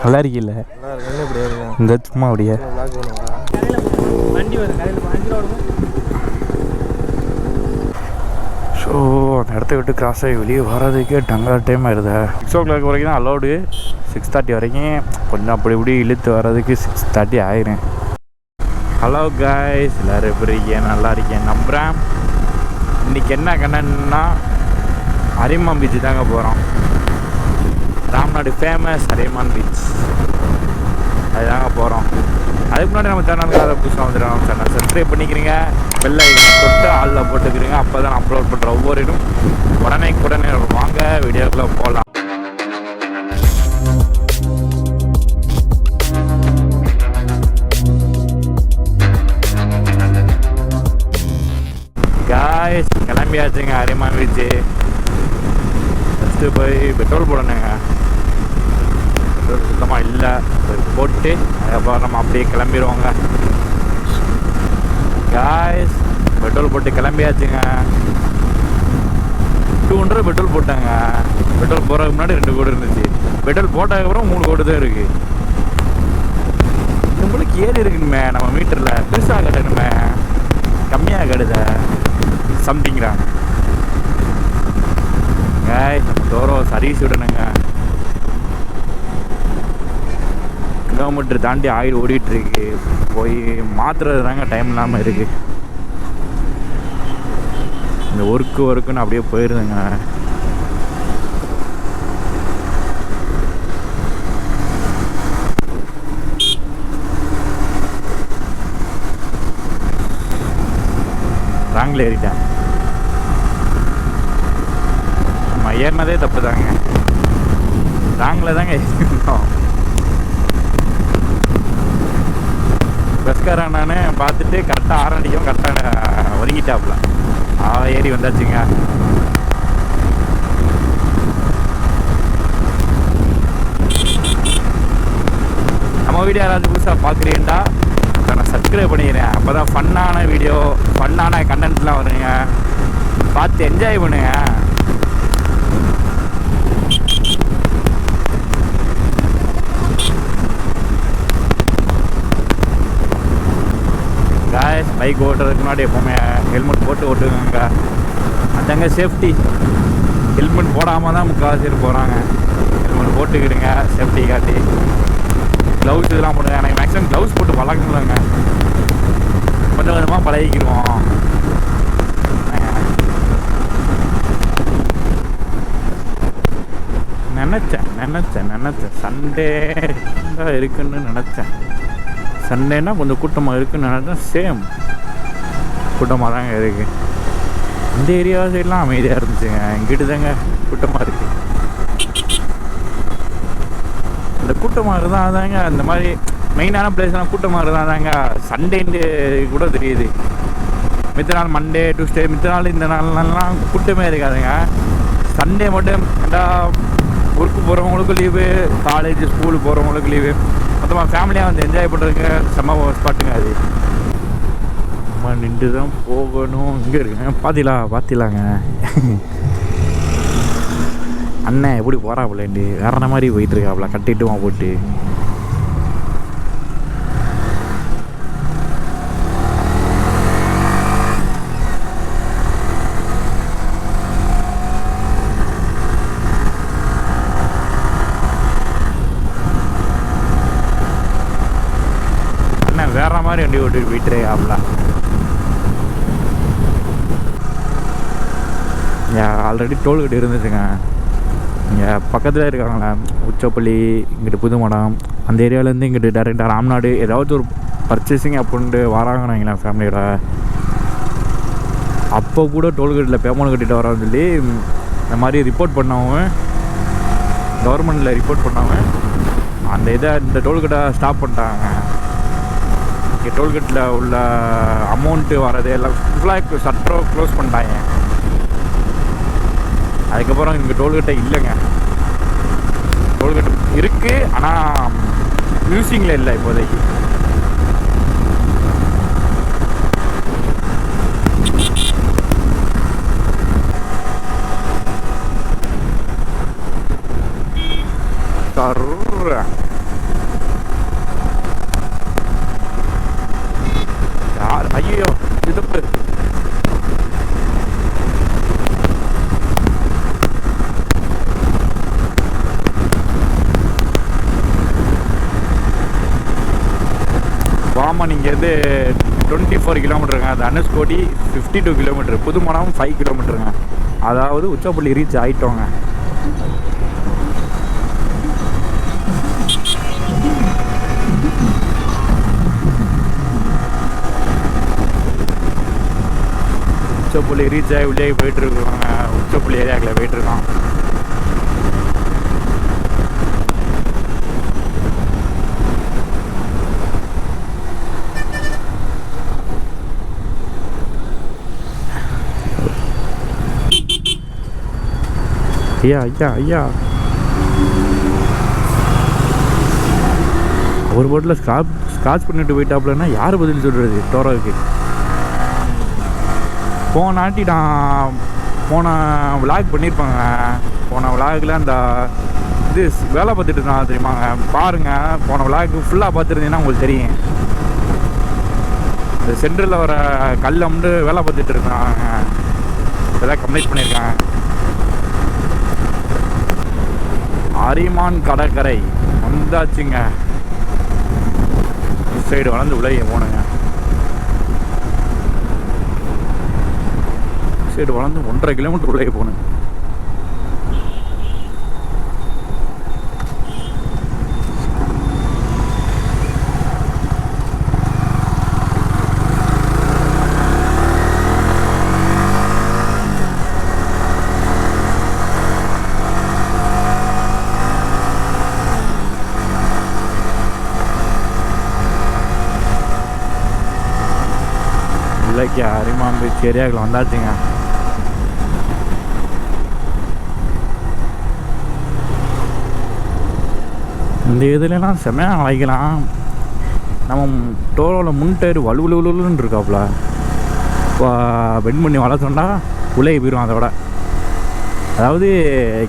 நல்லா இருக்கீல்ல? இந்த சும்மா அப்படியே வண்டி வரும் கடையில் 5 ரூபா இருக்கும். ஸோ அந்த இடத்த விட்டு கிராஸ் ஆகி வெளியே வர்றதுக்கே டங்கா டைம் ஆயிடுது. 6 o'clock வரைக்கும் தான் அலௌடு. 6:30 வரைக்கும் கொஞ்சம் அப்படி இப்படி இழுத்து வர்றதுக்கு 6:30 ஆயிரும். ஹலோ காய்ஸ், எல்லோரும் எப்படி இருக்கீங்க? நல்லா இருக்கேன் நம்புகிறேன். இன்றைக்கி என்ன கண்டென்ட்னா அரிமான் பீச்சு தாங்க போகிறோம். ராம்நாடு ஃபேமஸ் அரிமான் பீச், அதுதாங்க போகிறோம். அதுக்கு முன்னாடி நம்ம சேனலுக்கு அதை புதுசாக வந்துடும். நம்ம சேனல் சப்ஸ்கிரைப் பண்ணிக்கிறீங்க, பெல் ஐக்கன் தொட்டு ஆளில் போட்டுக்கிறீங்க. அப்போ தான் அப்லோட் பண்ணுற ஒவ்வொரு இதுவும் உடனே வாங்க வீடியோக்குள்ளே போகலாம். காய்ஸ், கிளம்பியாச்சுங்க அரிமான் பீச்சு. ஃபஸ்ட்டு போய் பெட்ரோல் போடணுங்க. பெட்ரோல் சுத்தமாக இல்லை, போட்டு அதுக்கப்புறம் நம்ம அப்படியே கிளம்பிடுவோங்க. காய்ஸ், பெட்ரோல் போட்டு கிளம்பியாச்சுங்க. 200 பெட்ரோல் போட்டாங்க. பெட்ரோல் போகிறதுக்கு முன்னாடி 2 கோடு இருந்துச்சு. பெட்ரோல் போட்டதுக்கப்புறம் 3 கோடு தான் இருக்குது. நம்மளுக்கு ஏறி இருக்கணுமே, நம்ம மீட்டரில் பெருசாக கட்டணுமே, கம்மியாக கடுத சம்திங்கிறா. காய்ஸ், நம்ம தூரம் சர்வீஸ் விடணுங்க. கிலோமீட்டர் தாண்டி ஆயில் ஓடிட்டுருக்கு. போய் மாற்றுறது தாங்க டைம் இல்லாமல் இருக்குது. இந்த ஒர்க்குன்னு அப்படியே போயிடுதுங்க. ராங்கில் ஏறிட்டேன். நம்ம ஏறினதே தப்பு தாங்க. ராங்கில் தாங்க ஏறிட்டோம். பஸ்காரன் நான் பார்த்துட்டு கரெக்டாக ஆரம்பிக்கும், கரெக்டாக ஒதுங்கிட்டாப்புல. ஏறி வந்தாச்சுங்க. நம்ம வீடியோ யாராவது புதுசாக பார்க்குறீங்களா, நான் சப்ஸ்கிரைப் பண்ணிக்கிறேன். அப்போ தான் ஃபன்னான வீடியோ, ஃபன்னான கண்டென்ட்லாம் வருங்க. பார்த்து என்ஜாய் பண்ணுங்க. காய்ஸ், பைக் ஓட்டுறதுக்கு முன்னாடி எப்போவுமே ஹெல்மெட் போட்டு ஓட்டுங்க. அதாங்க சேஃப்டி. ஹெல்மெட் போடாமல் தான் முக்கால்வாசி பேர் போகிறாங்க. ஹெல்மெட் போட்டுக்கிடுங்க, சேஃப்டி காட்டி. க்ளவுஸ் இதெல்லாம் போடுங்க. எனக்கு மேக்ஸிமம் க்ளவுஸ் போட்டு பழக்கணுங்க. கொஞ்சம் கொஞ்சமாக பழகிக்கிடுவோம். நினச்சேன் சண்டே தான் இருக்குன்னு நினச்சேன். சண்டேனா கொஞ்சம் கூட்டமாக இருக்குன்னு நினைச்சேன். சேம் கூட்டமாக தாங்க இருக்குது. இந்த ஏரியா சைட்லாம் அமைதியாக இருந்துச்சுங்க. இங்கிட்டு தாங்க கூட்டமாக இருக்குது. இந்த கூட்டமாக இருந்தால் தாங்க அந்த மாதிரி மெயினான பிளேஸ்லாம் கூட்டமாக இருந்தால் தாங்க சண்டேன்னு கூட தெரியுது. மித்த நாள் மண்டே டியூஸ்டே மித்த நாள் இந்த நாள்லாம் கூட்டமே இருக்காதுங்க. சண்டே மட்டும் எல்லா ஒர்க்கு போகிறவங்களுக்கும் லீவு, காலேஜ் ஸ்கூலு போகிறவங்களுக்கு லீவு, மொத்தமாக ஃபேமிலியாக வந்து என்ஜாய் பண்ணுறதுக்கு செம்ம ஸ்பாட்டுங்க அது. நம்ம நின்று தான் போகணும். இங்கே இருக்குங்க, பார்த்திலாங்க அண்ணன் எப்படி போகிறாப்புலேண்டு வேற மாதிரி போயிட்டுருக்காப்புல கட்டிட்டுமா போட்டு. வேற மாதிரி வண்டி ஓட்டிட்டு போயிட்டு ஆப்லாம். ஆல்ரெடி டோல்கேட் இருந்துச்சுங்க. இங்கே பக்கத்தில் இருக்காங்களே உச்சப்பள்ளி, இங்கிட்டு புதுமடம், அந்த ஏரியாவிலேருந்து இங்கிட்டு டேரெக்டாக ராம்நாடு ஏதாவது ஒரு பர்ச்சேசிங் அப்படின்ட்டு வராங்கன்னு வைங்களேன் ஃபேமிலியோட. அப்போ கூட டோல்கேட்டில் பேமெண்ட் கட்டிட்டு வரான்னு சொல்லி இந்த மாதிரி ரிப்போர்ட் பண்ணவன், கவர்மெண்ட்டில் ரிப்போர்ட் பண்ணவன் அந்த இதை இந்த டோல்கேட்டை ஸ்டாப் பண்ணிட்டாங்க. டோல்கேட்டில் உள்ள அமௌண்ட்டு வர்றது எல்லாம் ஃபுல்லாக சட்டம் க்ளோஸ் பண்ணிட்டாங்க. அதுக்கப்புறம் இங்கே டோல்கேட்டே இல்லைங்க. டோல்கேட் இருக்குது, ஆனால் யூஸிங்கில் இல்லை இப்போதைக்கு. ஐயோ இதுப்பு வாமன் இங்கேருந்து 24 கிலோமீட்டருங்க. தனுஷ்கோடி 52 கிலோமீட்டர். புதுமணம் 5 கிலோமீட்டருங்க. அதாவது உச்சப்புள்ளி ரீச் ஆகிட்டோங்க. உச்சப்புள்ளி ரீச் ஆகி உள்ளே போயிட்டுருக்கோங்க. உச்சப்புள்ளி ஏரியாக்கில் போயிட்டுருக்கோம். ஐயா ஐயா ஐயா ஒரு போட்டில் ஸ்காட்ச் பண்ணிட்டு போயிட்டாப்புலன்னா யார் பதில் சொல்கிறது டோரோவுக்கு? போனாட்டி நான் விளாக் பண்ணியிருப்பாங்க. போன விளாகில் அந்த இது வேலை பார்த்துட்டு இருந்தான் தெரியுமாங்க. பாருங்கள், போன விளாக்கு ஃபுல்லாக பார்த்துருந்தீங்கன்னா உங்களுக்கு தெரியும். இந்த சென்டரில் வர கல் அம்ண்டு வேலை பார்த்துட்டு இருந்தாங்க. இதெல்லாம் கம்ப்ளீட் பண்ணியிருக்காங்க. அரிமான் கடற்கரை வந்தாச்சுங்க. சைடு வளர்ந்து உலகி போனுங்க. சைடு வளர்ந்து 1.5 கிலோமீட்டர் உலகி போகணுங்க. இல்லைக்கா அரிமான் பீச் ஏரியாவுக்கு வந்தாச்சுங்க. இந்த இதுலாம் செம்மையாக அழைக்கலாம். நம்ம டோரோவில் முன் டயர் வலுவலுன்னு இருக்காப்புல. இப்போ பெண்ட் பண்ணி வளர்த்தோண்டா உள்ளே போயிடும். அதோட அதாவது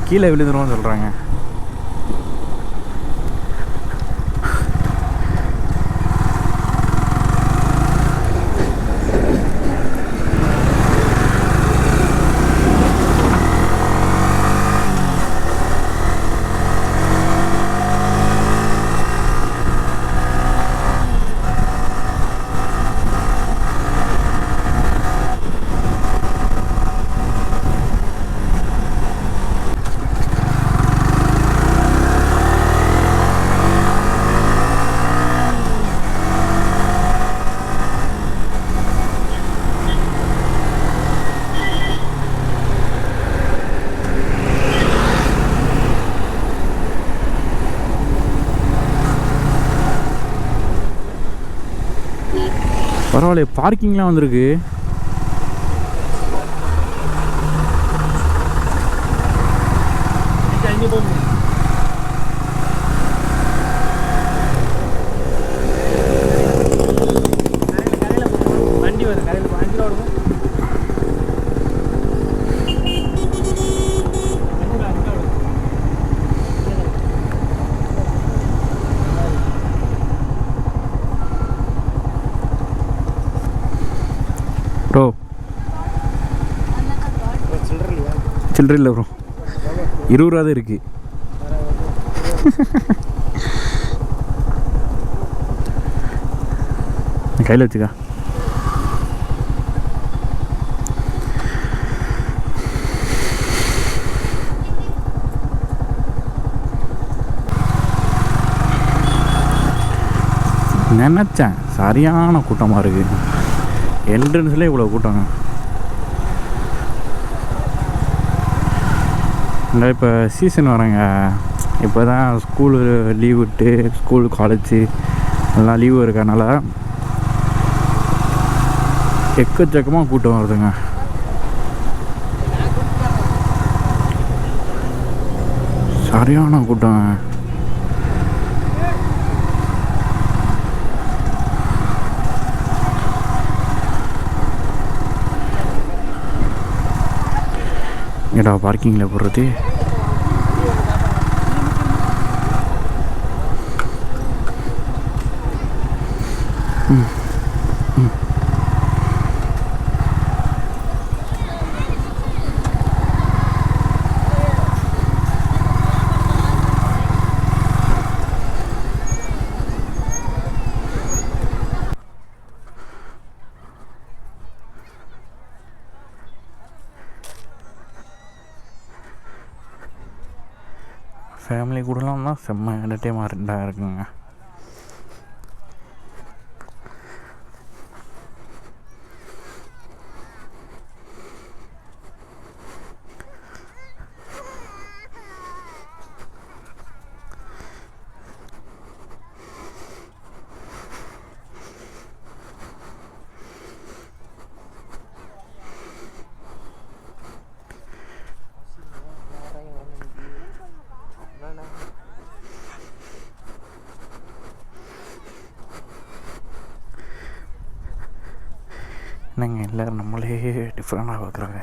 கீழே விழுந்துருவோம்னு சொல்கிறாங்க. பரவாயில்ல, பார்க்கிங்லாம் வந்திருக்கு. வண்டி வரும் கடையில் 5 ரூபா வரும். ப்ரோ சில்லற இல்லை ப்ரோ, 20 ரூபா தான் இருக்குது. கையில் வச்சுக்கா. நினச்சேன் சரியான கூட்டமாக இருக்குது. என்ட்ரன்ஸ்லேயே இவ்வளோ கூட்டங்க. இந்த இப்போ சீசன் வரேங்க. இப்போ தான் ஸ்கூலு லீவ் விட்டு ஸ்கூல் காலேஜு எல்லாம் லீவு இருக்கனால எக்கச்சக்கமாக கூட்டம் வருதுங்க. சரியான கூட்டம். ஏடா பார்க்கிங்கில் போடுறது. கூடலாம் தான் செம்ம என்டர்டைன்மெண்ட்டாக இருக்குங்க. என்னங்க எல்லோரும் நம்மளே டிஃப்ரெண்டாக பார்க்குறாங்க.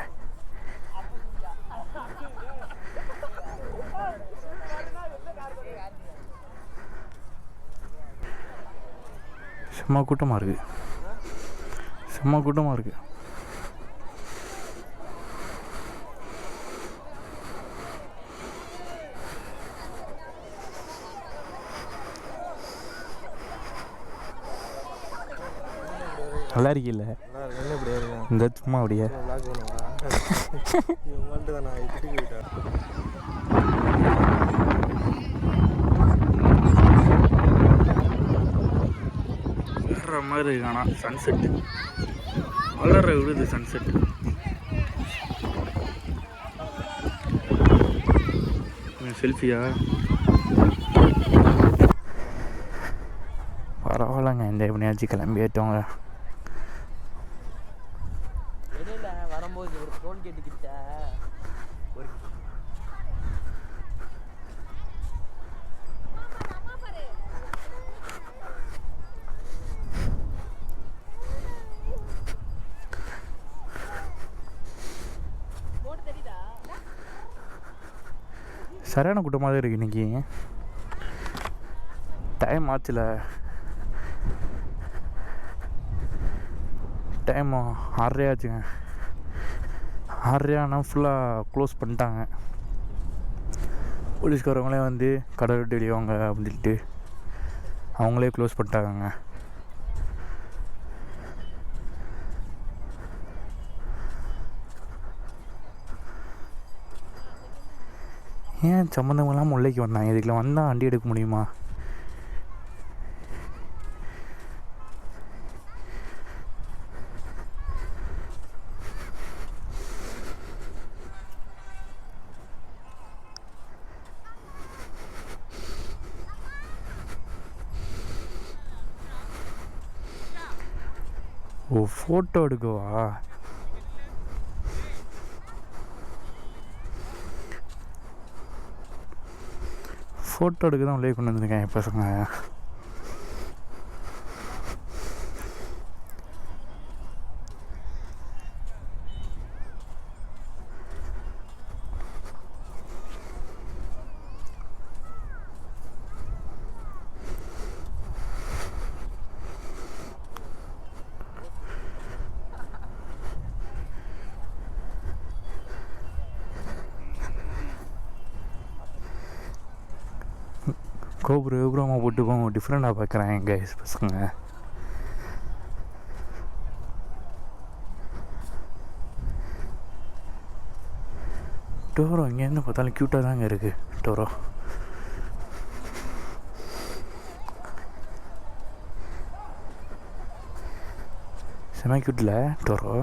செம்ம கூட்டமாக இருக்குது, செம்ம கூட்டமாக இருக்குது. நல்லா இருக்கீல்ல? இந்த சும்மா அப்படியே வேற மாதிரி இருக்கானா சன்செட் வளர விடுது. சன்செட் செல்ஃபியா? பரவாயில்லங்க, இந்த எப்படியாச்சும் கிளம்பிட்டோங்க. வரும்போது ஒரு டோல் கேட்டுக்கிட்ட ஒரு சரியான கூட்டமாக தான் இருக்குது இன்றைக்கி. டைம் ஆச்சுல, டைம் 6:30 ஆச்சுங்க. 6:30 ஆனால் ஃபுல்லாக க்ளோஸ் பண்ணிட்டாங்க. போலீஸ்காரவங்களே வந்து கடை விட்டு வெளியே வாங்க அப்படின்னு சொல்லிட்டு அவங்களே க்ளோஸ் பண்ணிட்டாங்க. ஏன் சம்மந்தமெல்லாம் முல்லைக்கு வந்தாங்க? இதுக்குள்ள வந்தால் வண்டி எடுக்க முடியுமா? ஓ, ஃபோட்டோ எடுக்கவா? ஃபோட்டோ எடுக்க தான் உள்ளே கொண்டு வந்துருக்கேன் என் பசங்க. கோபுரமாக போட்டுக்கோங்க, டிஃப்ரெண்டாக பார்க்குறேன் எங்கள் பசங்க. டோரோ இங்கேருந்து பார்த்தாலும் க்யூட்டாக தாங்க இருக்குது. டோரோ செம க்யூட்டில் டோரோ.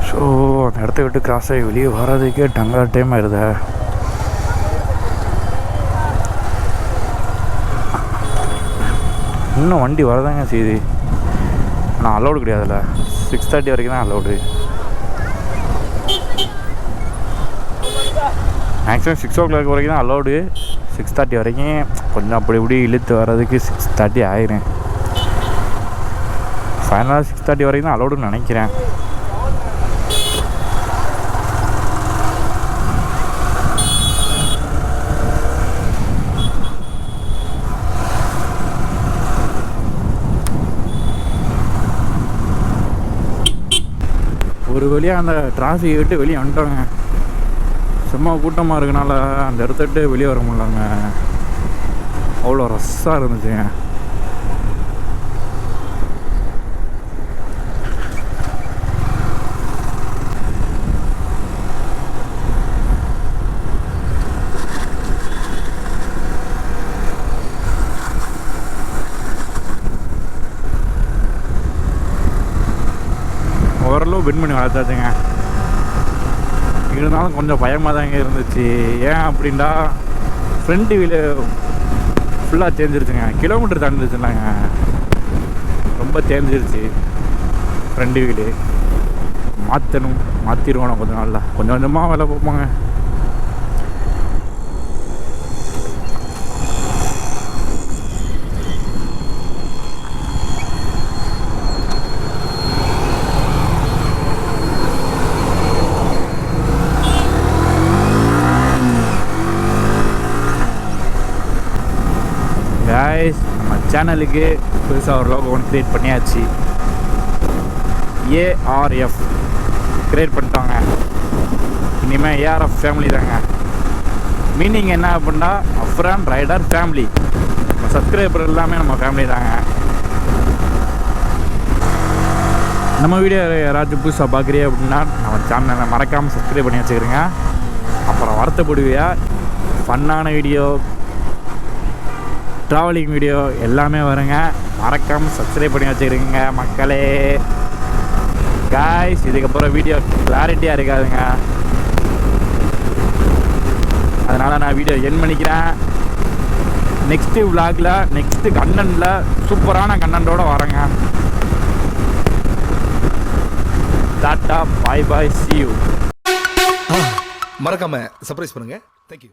ஸோ அந்த இடத்த விட்டு கிராஸ் ஆகி வெளியே வர்றதுக்கே டங்கா டைம் ஆயிடுதா. இன்னும் வண்டி வரதாங்க செய்யுது, ஆனால் அலௌடு கிடையாதுல்ல. 6:30 வரைக்கும் தான் அலௌடு. மேக்ஸிமம் 6 o'clock வரைக்கும் தான் அலௌடு. 6:30 வரைக்கும் கொஞ்சம் அப்படி இப்படி இழுத்து வர்றதுக்கு 6:30 ஆயிரும். ஃபைனலாக 6:30 வரைக்கும் தான் அலௌடுன்னு நினைக்கிறேன். ஒரு வழியாக அந்த டிராஃபிக் விட்டு வெளியே வந்துட்டோங்க. சும்மா கூட்டமாக இருக்கனால அந்த இடத்த விட்டு வெளியே வர முடியலங்க. அவ்வளோ ரஷ்ஷாக இருந்துச்சுங்க. பெண்ட் பண்ணி வளர்த்தாச்சுங்க. இருந்தாலும் கொஞ்சம் பயமாக தாங்க இருந்துச்சு. ஏன் அப்படின்டா ஃப்ரண்ட் வீலு ஃபுல்லாக தேஞ்சிருச்சுங்க. கிலோமீட்டர் தாண்டிருச்சுனாங்க, ரொம்ப தேஞ்சிருச்சு ஃப்ரண்ட் வீலு. மாற்றிடுவோம் கொஞ்சம் நாளில், கொஞ்சம் கொஞ்சமாக வேலை பார்ப்போங்க. கைஸ், நம்ம சேனலுக்கு புதுசாக ஒரு லோகோ ஒன்று க்ரியேட் பண்ணியாச்சு. ARF க்ரியேட் பண்ணிட்டாங்க. இனிமேல் ARF ஃபேமிலி தாங்க. மீனிங் என்ன அப்படின்னா அஃப்ரான் ரைடர் ஃபேமிலி. நம்ம சப்ஸ்கிரைபர் எல்லாமே நம்ம ஃபேமிலி தாங்க. நம்ம வீடியோ யாராச்சும் புதுசாக பார்க்குறியா அப்படின்னா நம்ம சேனலை மறக்காமல் சப்ஸ்கிரைப் பண்ணி வச்சுக்கிறேங்க. அப்புறம் வருத்தப்படுவியா, ஃபன்னான வீடியோ, ட்ராவலிங் வீடியோ எல்லாமே வருங்க. மறக்காமல் சப்ஸ்கிரைப் பண்ணி வச்சுக்கிறீங்க மக்களே. காய்ஸ், இதுக்கப்புறம் வீடியோ கிளாரிட்டியாக இருக்காதுங்க, அதனால் நான் வீடியோ என் பண்ணிக்கிறேன். நெக்ஸ்ட்டு விலாகில் நெக்ஸ்ட்டு கண்டென்ட்டில் சூப்பரான கண்டென்ட்டோடு வரேங்க. Tata, bye bye, see you. மறக்காம சர்ப்ரைஸ் பண்ணுங்க. தேங்க்யூ.